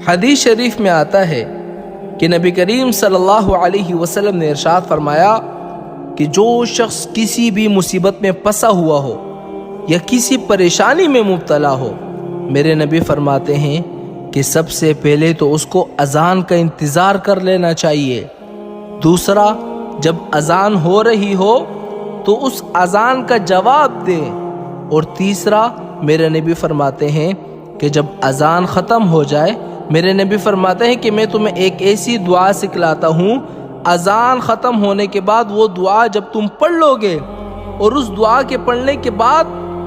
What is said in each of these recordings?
حدیث شریف میں آتا ہے کہ نبی کریم صلی اللہ علیہ وسلم نے ارشاد فرمایا کہ جو شخص کسی بھی مصیبت میں پھنسا ہوا ہو یا کسی پریشانی میں مبتلا ہو، میرے نبی فرماتے ہیں کہ سب سے پہلے تو اس کو اذان کا انتظار کر لینا چاہیے۔ دوسرا، جب اذان ہو رہی ہو تو اس اذان کا جواب دے۔ اور تیسرا، میرے نبی فرماتے ہیں کہ جب اذان ختم ہو جائے، میرے نبی فرماتے ہیں کہ میں تمہیں ایک ایسی دعا سکھلاتا ہوں، اذان ختم ہونے کے بعد وہ دعا جب تم پڑھ لو گے اور اس دعا کے پڑھنے کے بعد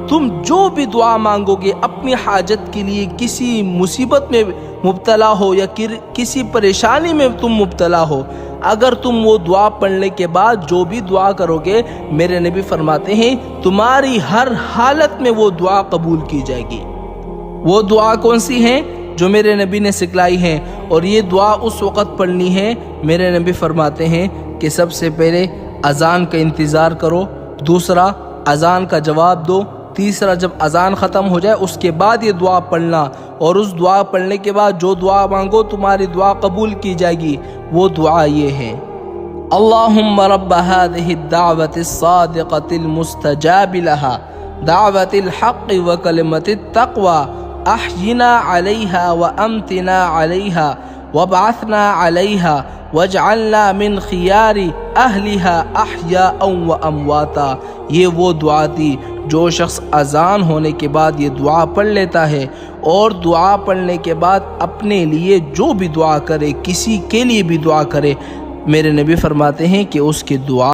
تم جو بھی دعا مانگو گے اپنی حاجت کے لیے، کسی مصیبت میں مبتلا ہو یا کسی پریشانی میں تم مبتلا ہو، اگر تم وہ دعا پڑھنے کے بعد جو بھی دعا کرو گے، میرے نبی فرماتے ہیں تمہاری ہر حالت میں وہ دعا قبول کی جائے گی۔ وہ دعا کون سی ہیں جو میرے نبی نے سکھلائی ہیں؟ اور یہ دعا اس وقت پڑھنی ہے، میرے نبی فرماتے ہیں کہ سب سے پہلے اذان کا انتظار کرو، دوسرا اذان کا جواب دو، تیسرا جب اذان ختم ہو جائے اس کے بعد یہ دعا پڑھنا، اور اس دعا پڑھنے کے بعد جو دعا مانگو تمہاری دعا قبول کی جائے گی۔ وہ دعا یہ ہے: اللہم رب هذه الدعوة الصادقة المستجاب لها دعوة الحق وکلمة التقوى احینا علیہا وامتنا علیہا وابعثنا علیہا واجعلنا من خیار اہلہا احیاء وامواتا۔ یہ وہ دعا تھی جو شخص اذان ہونے کے بعد یہ دعا پڑھ لیتا ہے، اور دعا پڑھنے کے بعد اپنے لیے جو بھی دعا کرے، کسی کے لیے بھی دعا کرے، میرے نبی فرماتے ہیں کہ اس کی دعا